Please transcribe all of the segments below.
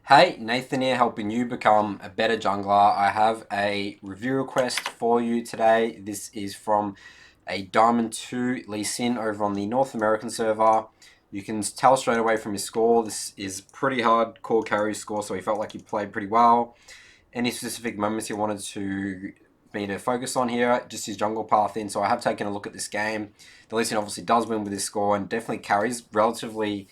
Hey, Nathan here, helping you become a better jungler. I have a review request for you today. This is from a Diamond 2 Lee Sin over on the North American server. You can tell straight away from his score, this is pretty hardcore carry score, so he felt like he played pretty well. Any specific moments he wanted me to focus on here, just his jungle path in. So I have taken a look at this game. The Lee Sin obviously does win with his score and definitely carries relatively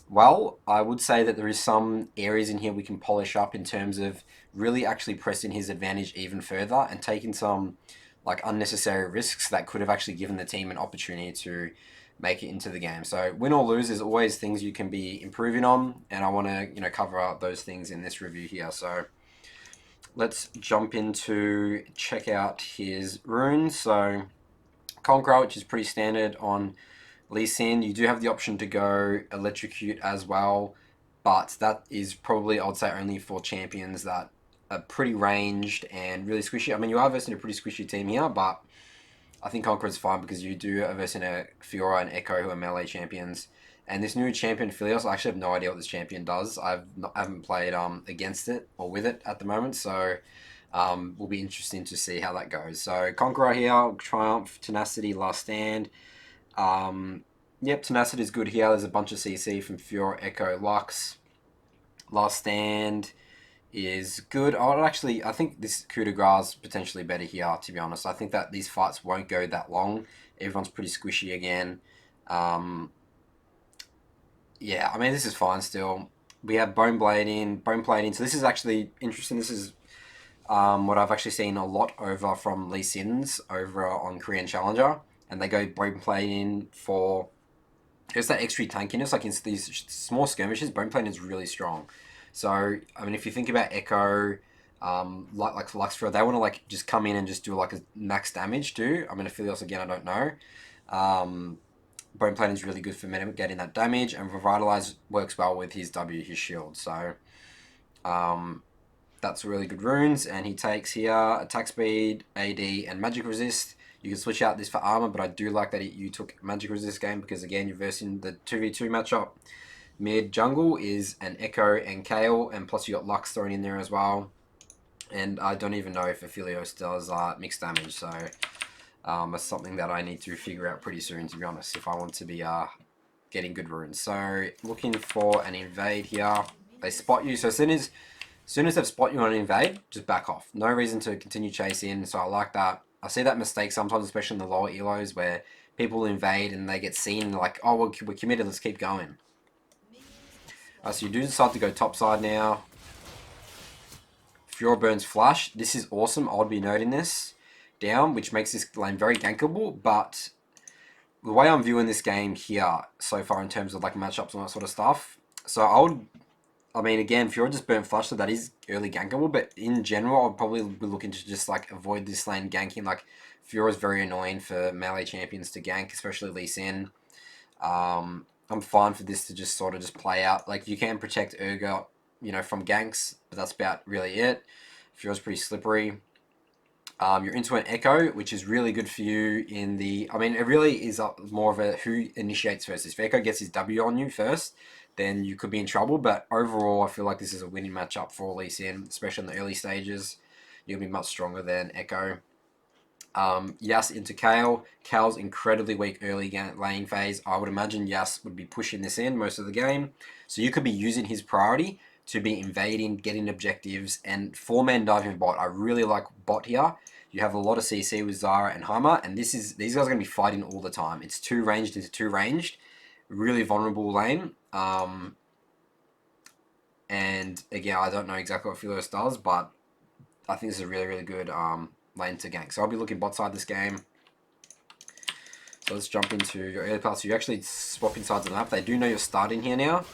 well. I would say that there is some areas in here we can polish up in terms of really actually pressing his advantage even further and taking some like unnecessary risks that could have actually given the team an opportunity to make it into the game. So win or lose, there's always things you can be improving on, and I want to cover out those things in this review here. So let's jump into check out his runes. So Conqueror, which is pretty standard on Lee Sin. You do have the option to go Electrocute as well, but that is probably, I'd say, only for champions that are pretty ranged and really squishy. I mean, you are versing a pretty squishy team here, but I think Conqueror's fine because you do are versing a Fiora and Echo who are melee champions. And this new champion Philios, I actually have no idea what this champion does. I haven't played against it or with it at the moment, so will be interesting to see how that goes. So Conqueror here, Triumph, Tenacity, Last Stand. Yep, Tenacity is good here. There's a bunch of CC from Fiora, Echo, Lux. Last Stand is good. I think this coup de grace is potentially better here, to be honest. I think that these fights won't go that long. Everyone's pretty squishy again. Yeah, I mean, this is fine still. We have Bone Plating. So this is actually interesting. This is what I've actually seen a lot over from Lee Sins over on Korean Challenger. And they go Bone Plating for just that extra tankiness. Like in these small skirmishes, Bone Plating is really strong. So, I mean, if you think about Echo, like Luxfer, they want to like just come in and just do like a max damage too. I mean, Aphelios again, I don't know. Bone Plating is really good for getting that damage, and Revitalize works well with his W, his shield. So, that's really good runes. And he takes here attack speed, AD, and magic resist. You can switch out this for armor, but I do like that you took magic resist game because again, you're versing the 2v2 matchup. Mid jungle is an Echo and Kale, and plus you got Lux thrown in there as well. And I don't even know if Aphelios does mixed damage, so that's something that I need to figure out pretty soon, to be honest, if I want to be getting good runes. So looking for an invade here. They spot you, so as soon as they've spot you on an invade, just back off. No reason to continue chasing, so I like that. I see that mistake sometimes, especially in the lower elos, where people invade and they get seen and like, oh, we're committed, let's keep going. So you do decide to go topside now. Fiora burns flash. This is awesome. I would be noting this down, which makes this lane very gankable, but the way I'm viewing this game here so far in terms of like matchups and that sort of stuff, so I mean, again, Fiora just burnt flash, so that is early gankable, but in general, I'd probably be looking to just like avoid this lane ganking. Like, Fiora's very annoying for melee champions to gank, especially Lee Sin. I'm fine for this to just sort of just play out. Like, you can protect Urgot, from ganks, but that's about really it. Fiora's pretty slippery. You're into an Echo, which is really good for you in the... I mean, it really is more of a who initiates first. If Echo gets his W on you first, then you could be in trouble. But overall, I feel like this is a winning matchup for Lee Sin, especially in the early stages. You'll be much stronger than Echo. Yas into Kale. Kale's incredibly weak early lane phase. I would imagine Yas would be pushing this in most of the game. So you could be using his priority to be invading, getting objectives, and 4-man diving bot. I really like bot here. You have a lot of CC with Zara and Hammer, and these guys are going to be fighting all the time. It's 2 ranged into 2 ranged. Really vulnerable lane. And again, I don't know exactly what Philios does, but I think this is a really, really good lane to gank. So I'll be looking bot side this game. So let's jump into your early path. So you actually swap sides of the map. They do know you're starting here now,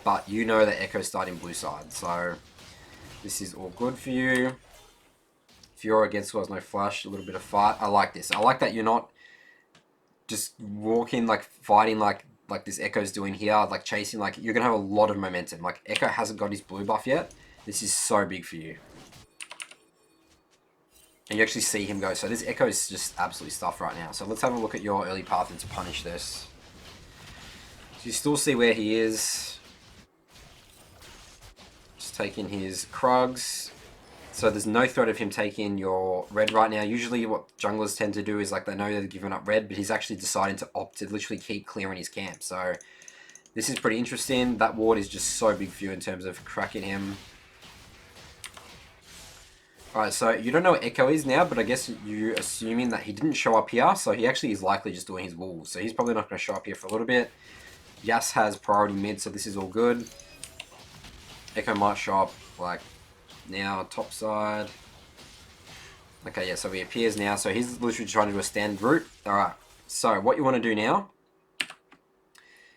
but you know that Echo's starting blue side. So this is all good for you. Fiora against who has no flash, a little bit of fight. I like this. I like that you're not just walking, like fighting like this Echo's doing here, like chasing. Like, you're going to have a lot of momentum. Like, Echo hasn't got his blue buff yet. This is so big for you. And you actually see him go. So this Echo is just absolutely stuffed right now. So let's have a look at your early path and to punish this. So you still see where he is. taking his Krugs. So there's no threat of him taking your red right now. Usually what junglers tend to do is like they know they're giving up red, but he's actually deciding to opt to literally keep clearing his camp. So this is pretty interesting. That ward is just so big for you in terms of cracking him. Alright, so you don't know what Echo is now, but I guess you're assuming that he didn't show up here, so he actually is likely just doing his wolves. So he's probably not going to show up here for a little bit. Yas has priority mid, so this is all good. Echo might show up like now, top side. Okay, yeah, so he appears now. So he's literally trying to do a standard route. Alright, so what you want to do now,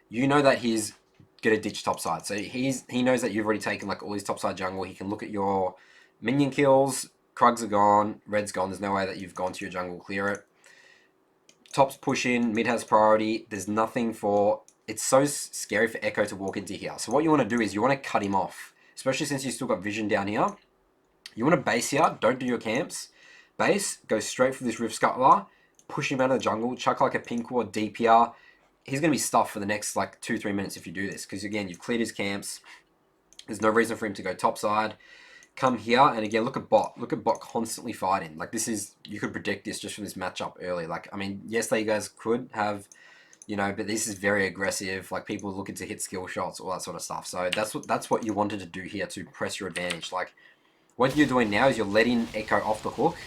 you know that he's going to ditch top side. So he knows that you've already taken like all his top side jungle. He can look at your minion kills. Krugs are gone. Red's gone. There's no way that you've gone to your jungle, clear it. Top's pushing. Mid has priority. There's nothing for... It's so scary for Echo to walk into here. So what you want to do is you want to cut him off. Especially since you still got vision down here. You want to base here. Don't do your camps. Base. Go straight for this Rift Scuttler. Push him out of the jungle. Chuck like a pink ward DPR. He's going to be stuffed for the next like 2-3 minutes if you do this. Because again, you've cleared his camps. There's no reason for him to go topside. Come here, and again, look at bot. Look at bot constantly fighting. Like, this is... You could predict this just from this matchup early. Like, I mean, yes, you guys could have... You know, but this is very aggressive. Like, people looking to hit skill shots, all that sort of stuff. So that's what you wanted to do here to press your advantage. Like, what you're doing now is you're letting Echo off the hook.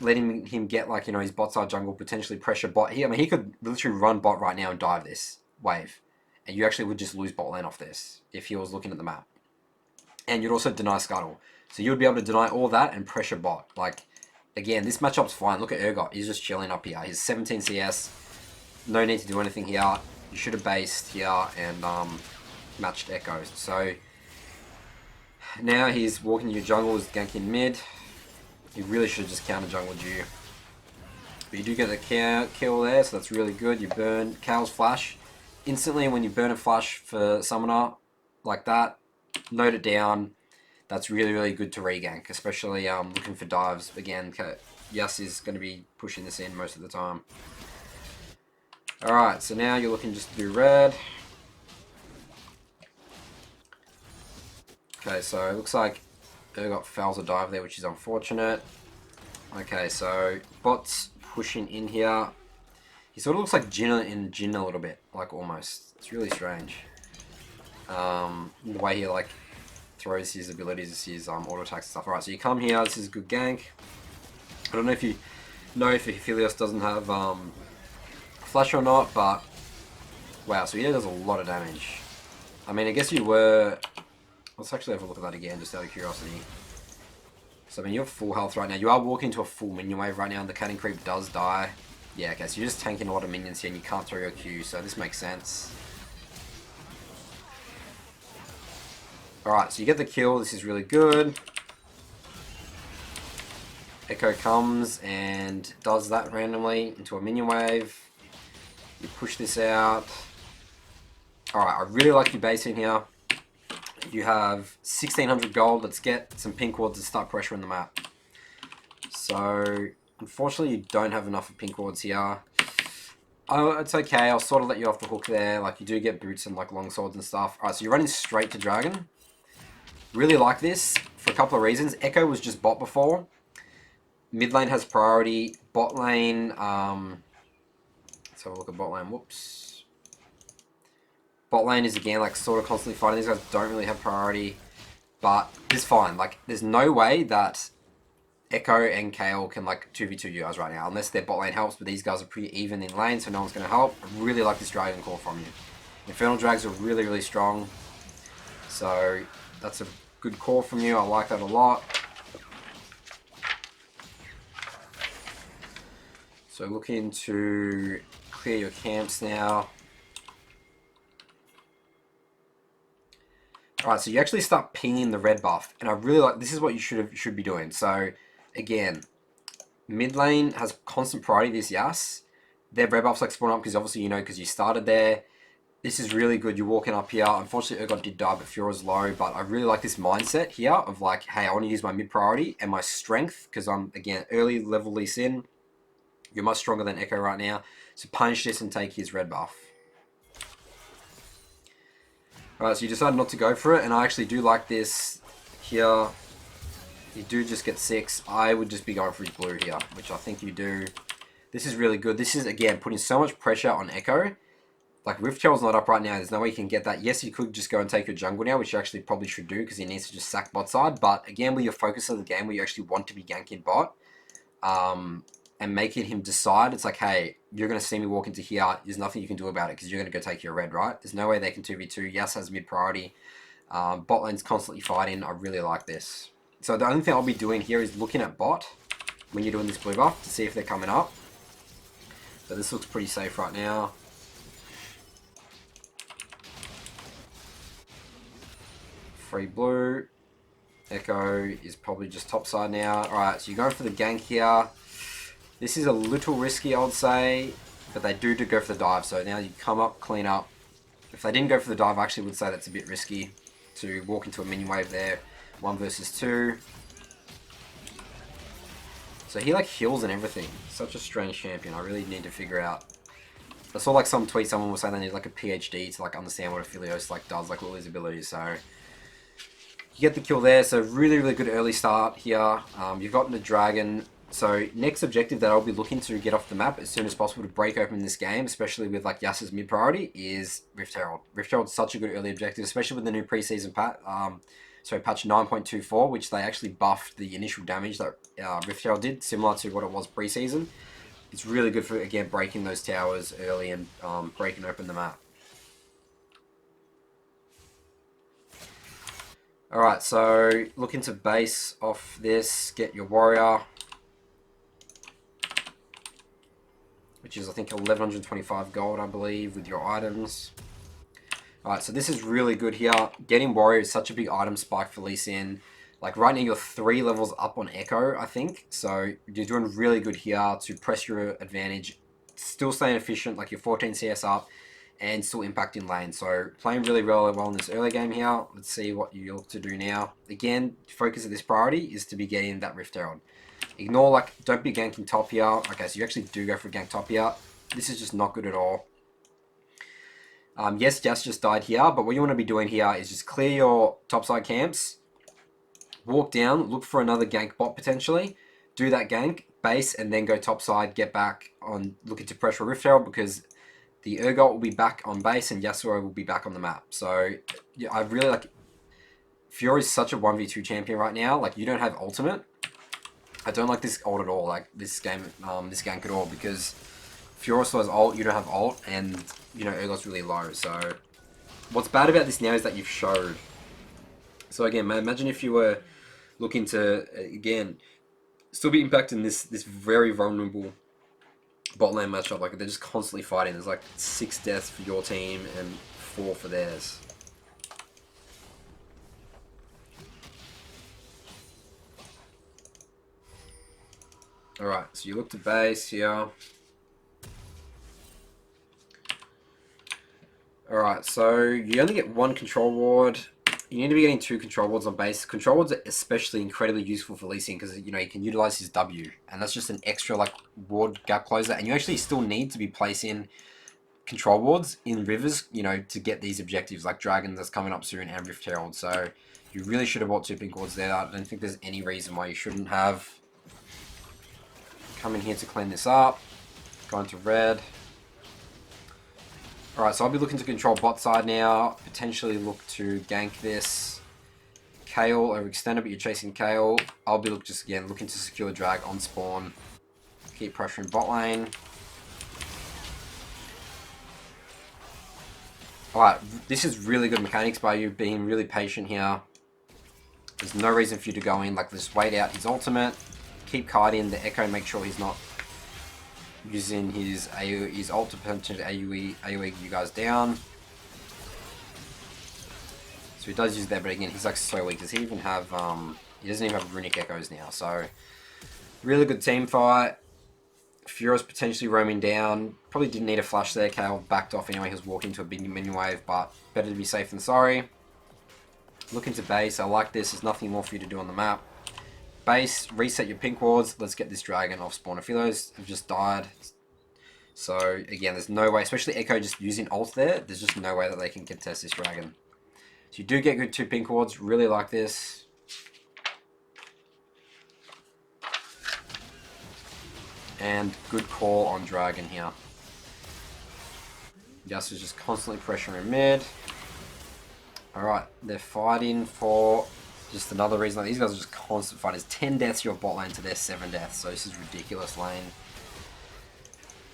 Letting him get, like, you know, his bot side jungle, potentially pressure bot here. I mean, he could literally run bot right now and dive this wave. And you actually would just lose bot lane off this if he was looking at the map. And you'd also deny Scuttle. So you would be able to deny all that and pressure bot. Like, again, this matchup's fine. Look at Urgot. He's just chilling up here. He's 17 CS. No need to do anything here. You should have based here and matched Echo. So now he's walking to your jungle, he's ganking mid. He really should have just counter jungled you. But you do get the kill there, so that's really good. You burn Cal's flash. Instantly when you burn a flash for summoner like that, note it down. That's really, really good to regank, especially looking for dives. Again, Yas is going to be pushing this in most of the time. Alright, so now you're looking just to do red. Okay, so it looks like Urgot fails a dive there, which is unfortunate. Okay, so bot's pushing in here. He sort of looks like Jhin a little bit, like almost. It's really strange. The way he like throws his abilities, his auto attacks and stuff. Alright, so you come here, this is a good gank. I don't know if you know if Helios doesn't have flash or not, but wow, so he does a lot of damage. I mean, I guess you were... Let's actually have a look at that again, just out of curiosity. So, I mean, you're full health right now. You are walking into a full minion wave right now, and the cannon creep does die. Yeah, okay, so you're just tanking a lot of minions here, and you can't throw your Q, so this makes sense. Alright, so you get the kill. This is really good. Echo comes and does that randomly into a minion wave. You push this out. Alright, I really like your base in here. You have 1600 gold. Let's get some pink wards to start pressuring the map. So, unfortunately, you don't have enough of pink wards here. Oh, it's okay. I'll sort of let you off the hook there. Like, you do get boots and, like, long swords and stuff. Alright, so you're running straight to Dragon. Really like this for a couple of reasons. Echo was just bot before. Mid lane has priority. Bot lane, let's have a look at bot lane. Whoops. Bot lane is, again, like, sort of constantly fighting. These guys don't really have priority. But it's fine. Like, there's no way that Echo and Kayle can, like, 2v2 you guys right now. Unless their bot lane helps. But these guys are pretty even in lane, so no one's going to help. I really like this Dragon Core from you. Infernal Drags are really, really strong. So, that's a good core from you. I like that a lot. So, looking to clear your camps now. Alright, so you actually start pinging the red buff, and I really like, this is what you should be doing. So, again, mid lane has constant priority, this Yas. Their red buffs like spawn up, because obviously you know, because you started there. This is really good, you're walking up here. Unfortunately, Urgot did die, but Fiora's low, but I really like this mindset here of like, hey, I want to use my mid priority and my strength, because I'm, again, early level Lee Sin. You're much stronger than Echo right now, so punish this and take his red buff. Alright, so you decided not to go for it, and I actually do like this here. You do just get 6. I would just be going for his blue here, which I think you do. This is really good. This is, again, putting so much pressure on Echo. Like, Rift Herald's not up right now. There's no way you can get that. Yes, you could just go and take your jungle now, which you actually probably should do because he needs to just sack bot side. But, again, with your focus of the game where you actually want to be ganking bot, and making him decide, it's like, hey, you're going to see me walk into here. There's nothing you can do about it because you're going to go take your red, right? There's no way they can 2v2. Yas has mid priority. Bot lane's constantly fighting. I really like this. So the only thing I'll be doing here is looking at bot when you're doing this blue buff to see if they're coming up. So this looks pretty safe right now. Free blue. Echo is probably just top side now. Alright, so you're going for the gank here. This is a little risky, I would say, but they do go for the dive. So now you come up, clean up. If they didn't go for the dive, I actually would say that's a bit risky to walk into a minion wave there. 1 versus 2. So he like heals and everything. Such a strange champion. I really need to figure out. I saw like some tweet someone was saying they need like a PhD to like understand what Aphelios like does, like all his abilities. So you get the kill there. So really good early start here. You've gotten the dragon. So next objective that I'll be looking to get off the map as soon as possible to break open this game, especially with like Yas's mid priority, is Rift Herald. Rift Herald's such a good early objective, especially with the new preseason patch. Patch 9.24, which they actually buffed the initial damage that Rift Herald did, similar to what it was preseason. It's really good for, again, breaking those towers early and breaking open the map. Alright, so looking to base off this, get your warrior, which is I think 1125 gold, I believe, with your items. Alright, so this is really good here. Getting warrior is such a big item spike for Lee Sin. Like right now you're 3 levels up on Echo, I think. So you're doing really good here to press your advantage. Still staying efficient, like you're 14 CS up, and still impacting lane. So playing really well in this early game here. Let's see what you look to do now. Again, focus of this priority is to be getting that Rift Herald. Ignore, like, don't be ganking top here. Okay, so you actually do go for gank top here. This is just not good at all. Yes, Jas just died here, but what you want to be doing here is just clear your topside camps, walk down, look for another gank bot potentially, do that gank, base, and then go topside, get back on, looking to pressure Rift Herald because the Urgot will be back on base and Yasuo will be back on the map. So, yeah, I really like... Fiori's such a 1v2 champion right now. Like, you don't have ultimate. I don't like this ult at all, like this game, this gank at all, because Fiora still has ult, you don't have ult, and, you know, Urgot's really low, so... What's bad about this now is that you've showed. So again, man, imagine if you were looking to, again, still be impacting this very vulnerable bot lane matchup. Like, they're just constantly fighting. There's like 6 deaths for your team and 4 for theirs. Alright, so you look to base here. Alright, so you only get 1 control ward. You need to be getting 2 control wards on base. Control wards are especially incredibly useful for Lee Sin because, you know, you can utilize his W. And that's just an extra, like, ward gap closer. And you actually still need to be placing control wards in rivers, you know, to get these objectives, like Dragons that's coming up soon and Rift Herald. So you really should have bought 2 pink wards there. I don't think there's any reason why you shouldn't have. Come in here to clean this up. Go into red. Alright, so I'll be looking to control bot side now. Potentially look to gank this. Kayle overextended, but you're chasing Kayle. I'll be looking to secure drag on spawn. Keep pressuring bot lane. Alright, this is really good mechanics by you, being really patient here. There's no reason for you to go in, like just wait out his ultimate. Keep kiting the Echo, make sure he's not using his ult to potentially AoE you guys down. So he does use that, but again, he's like so weak. Does he even have, he doesn't even have runic echoes now, so really good team fight. Fior's potentially roaming down. Probably didn't need a flash there. Kayle backed off anyway. He was walking to a big minion wave, but better to be safe than sorry. Looking to base. I like this. There's nothing more for you to do on the map. Base, reset your pink wards. Let's get this dragon off spawn. Aphelios have just died. So, again, there's no way, especially Echo just using ult there, there's just no way that they can contest this dragon. So you do get good 2 pink wards. Really like this. And good call on Dragon here. Yasuo's just constantly pressuring mid. Alright, they're fighting for just another reason. Like, these guys are just constant fighters. 10 deaths your bot lane to their 7 deaths. So this is ridiculous lane.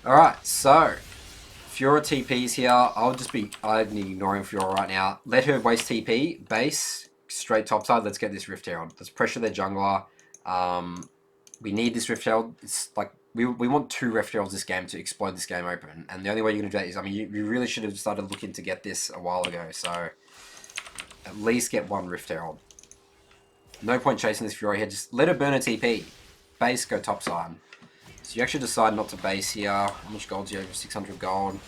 Alright, so Fiora TP's here. I'd be ignoring Fiora right now. Let her waste TP, base, straight topside. Let's get this Rift Herald. Let's pressure their jungler. We need this Rift Herald. It's like, we want 2 Rift Heralds this game to explode this game open. And the only way you're going to do that is, I mean, you really should have started looking to get this a while ago. So at least get 1 Rift Herald. No point chasing this Fiora here. Just let her burn a TP. Base, go topside. So you actually decide not to base here. How much gold do you have? 600 gold.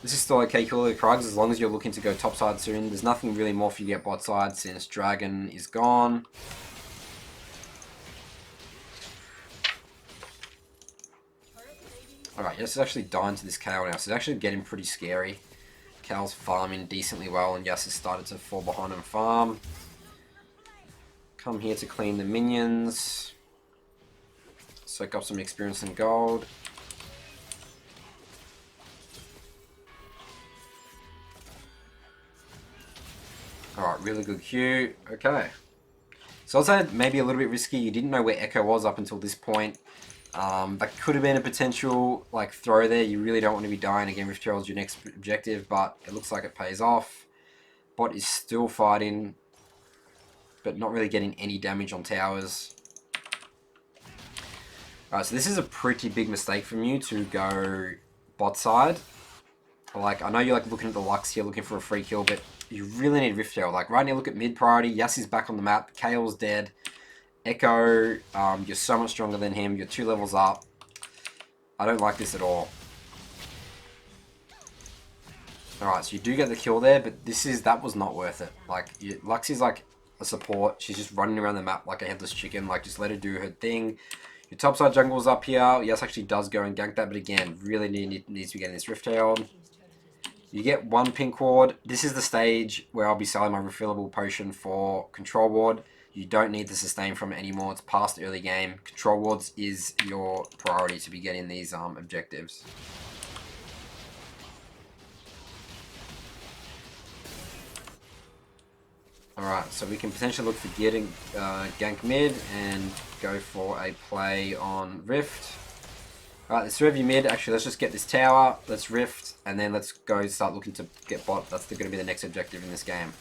This is still okay, kill the Krugs, as long as you're looking to go topside soon. There's nothing really more for you to get bot side since Dragon is gone. Alright, Yas is actually dying to this Kayle now, so it's actually getting pretty scary. Kayle's farming decently well, and Yas has started to fall behind and farm. Come here to clean the minions. Soak up some experience and gold. Alright, really good Q. Okay. So I'd say maybe a little bit risky. You didn't know where Echo was up until this point. That could have been a potential like throw there. You really don't want to be dying again. Rift Herald's your next objective, but it looks like it pays off. Bot is still fighting, but not really getting any damage on towers. Alright, so this is a pretty big mistake from you to go bot side. Like, I know you're like looking at the Lux here, looking for a free kill, but you really need Rift Herald. Like right now, look at mid priority. Yas is back on the map. Kayle's dead. Echo, you're so much stronger than him. You're 2 levels up. I don't like this at all. Alright, so you do get the kill there, but that was not worth it. Like, Lux is like a support. She's just running around the map like a headless chicken. Like, just let her do her thing. Your topside jungle's up here. Yas actually does go and gank that, but again, really needs to be getting this Rift Herald. You get 1 pink ward. This is the stage where I'll be selling my refillable potion for control ward. You don't need the sustain from it anymore. It's past early game. Control wards is your priority to be getting these objectives. Alright, so we can potentially look for getting gank mid and go for a play on Rift. Alright, let's rev you mid. Actually, let's just get this tower. Let's Rift, and then let's go start looking to get bot. That's going to be the next objective in this game.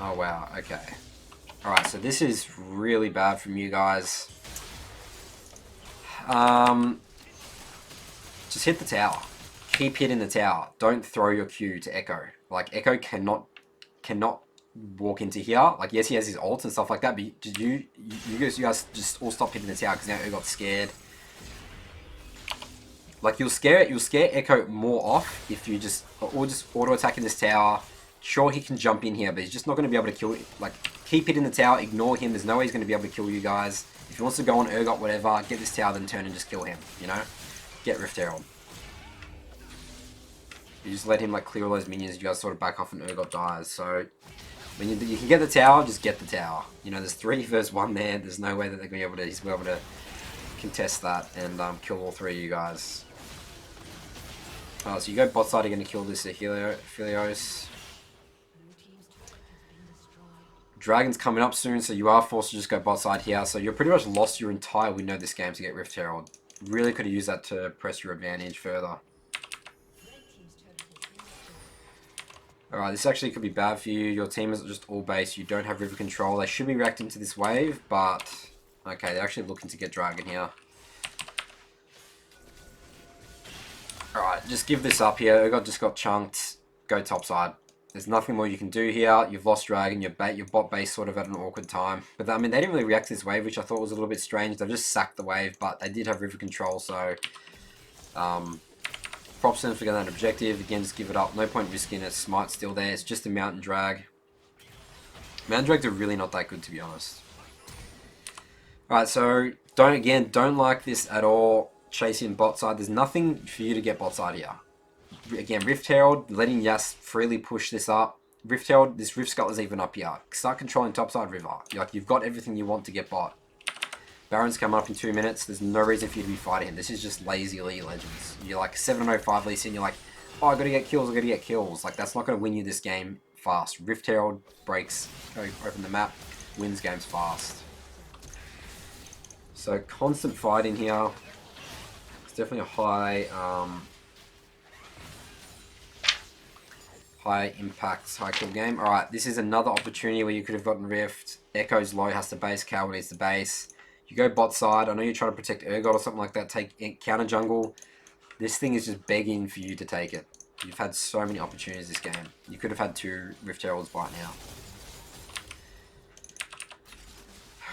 Oh wow, okay. Alright, so this is really bad from you guys. Just hit the tower. Keep hitting the tower. Don't throw your Q to Echo. Like, Echo cannot walk into here. Like, yes, he has his ult and stuff like that, but you guys just all stop hitting the tower because now Echo got scared. Like, you'll scare Echo more off if you just auto attacking this tower. Sure, he can jump in here, but he's just not going to be able to kill it. Like, keep hitting the tower, ignore him. There's no way he's going to be able to kill you guys. If he wants to go on Urgot, whatever, get this tower, then turn and just kill him, you know? Get Rift Herald. You just let him, like, clear all those minions. You guys sort of back off and Urgot dies. So, when you can get the tower, just get the tower. You know, there's 3 versus 1 there. There's no way that they're going to be able to contest that and kill all 3 of you guys. So you go bot side, you're going to kill this Helios. Dragon's coming up soon, so you are forced to just go bot side here. So you're pretty much lost your entire window this game to get Rift Herald. Really could have used that to press your advantage further. Alright, this actually could be bad for you. Your team is just all base. You don't have river control. They should be reacting to this wave, but... Okay, they're actually looking to get Dragon here. Alright, just give this up here. Urgot just got chunked. Go topside. There's nothing more you can do here. You've lost Dragon. Your bot base sort of at an awkward time. But I mean, they didn't really react to this wave, which I thought was a little bit strange. They just sacked the wave, but they did have river control, so... props to them for getting that objective. Again, just give it up. No point risking it. Smite's still there. It's just a mountain drag. Mountain drags are really not that good, to be honest. Alright, so don't like this at all. chasing bot side. There's nothing for you to get bot side here. Again, Rift Herald, letting Yas freely push this up. Rift Herald, this Rift Skull is even up here. Start controlling topside river. Like, you've got everything you want to get bot. Baron's come up in 2 minutes. There's no reason for you to be fighting him. This is just lazy League Legends. You're like 705 Lee Sin, you're like, oh, I gotta get kills, I gotta get kills. Like, that's not gonna win you this game fast. Rift Herald breaks, open the map, wins games fast. So, constant fighting here. It's definitely a high impact, high kill game. Alright, this is another opportunity where you could have gotten Rift. Echo's low, has to base, Coward needs to base. You go bot side, I know you're trying to protect Urgot or something like that, take counter jungle. This thing is just begging for you to take it. You've had so many opportunities this game. You could have had 2 Rift Heralds by now.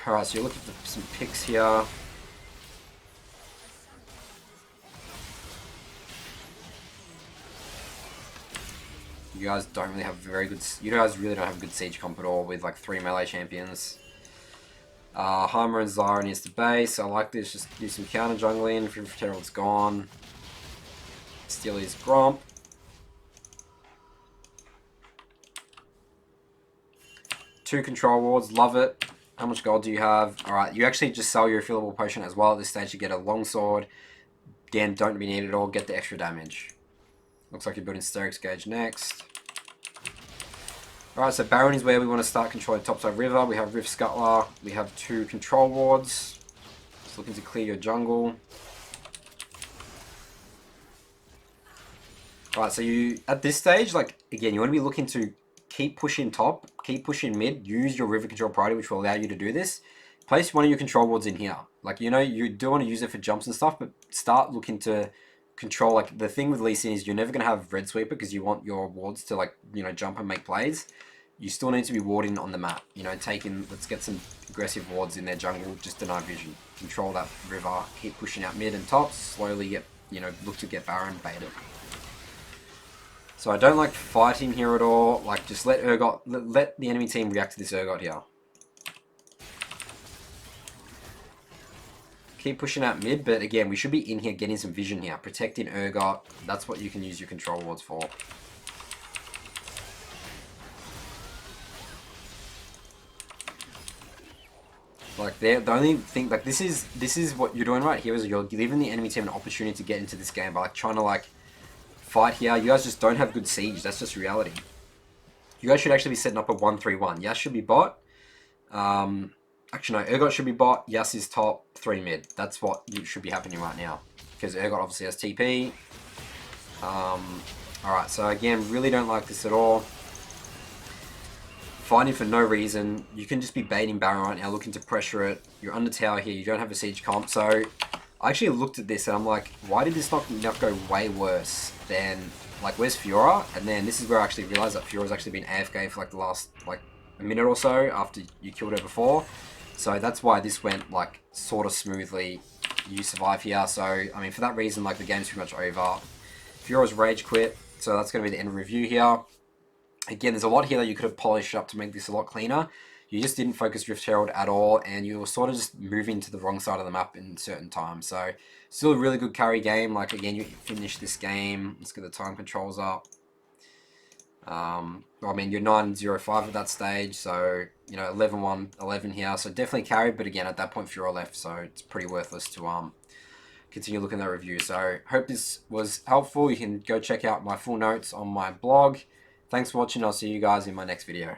Alright, so you're looking for some picks here. You guys don't really have very good... You guys really don't have good siege comp at all with like 3 melee champions. Heimer and Zyra needs to base. I like this. Just do some counter jungling. If Rift Herald's gone. Steal his Gromp. Two control wards. Love it. How much gold do you have? Alright, you actually just sell your refillable potion as well at this stage to get a longsword. Again, don't be needed at all. Get the extra damage. Looks like you're building Sterix Gauge next. Alright, so Baron is where we want to start controlling topside river. We have Rift Scuttler. We have 2 control wards. Just looking to clear your jungle. Alright, so you, at this stage, like, again, you want to be looking to keep pushing top, keep pushing mid, use your river control priority, which will allow you to do this. Place one of your control wards in here. Like, you know, you do want to use it for jumps and stuff, but start looking to control. Like, the thing with Lee Sin is you're never going to have Red Sweeper because you want your wards to, like, you know, jump and make plays. You still need to be warding on the map. You know, let's get some aggressive wards in their jungle, just deny vision. Control that river, keep pushing out mid and top, slowly get, you know, look to get Baron baited. So I don't like fighting here at all. Like, just let Urgot, let the enemy team react to this Urgot here. Keep pushing out mid, but again, we should be in here getting some vision here. Protecting Urgot, that's what you can use your control wards for. Like, the only thing, like, this is what you're doing right here, is you're giving the enemy team an opportunity to get into this game by, like, trying to, like, fight here. You guys just don't have good siege. That's just reality. You guys should actually be setting up a 1-3-1. Yas should be bot. Actually, no. Urgot should be bot. Yas is top. 3 mid. That's what should be happening right now. Because Urgot obviously has TP. Alright, so again, really don't like this at all. Fighting for no reason. You can just be baiting Baron right now, looking to pressure it. You're under tower here. You don't have a siege comp. So I actually looked at this and I'm like, why did this not go way worse than, like, where's Fiora? And then this is where I actually realized that Fiora's actually been AFK for like the last, like, a minute or so after you killed her before. So that's why this went, like, sort of smoothly. You survive here. So, I mean, for that reason, like, the game's pretty much over. Fiora's rage quit. So that's going to be the end of review here. Again, there's a lot here that you could have polished up to make this a lot cleaner. You just didn't focus Rift Herald at all, and you were sort of just moving to the wrong side of the map in certain times. So, still a really good carry game. Like, again, you finish this game. Let's get the time controls up. I mean, you're 9-0-5 at that stage, so, you know, 11-1, 11 here. So, definitely carried, but again, at that point, Fiora left, so it's pretty worthless to continue looking at that review. So, hope this was helpful. You can go check out my full notes on my blog. Thanks for watching. I'll see you guys in my next video.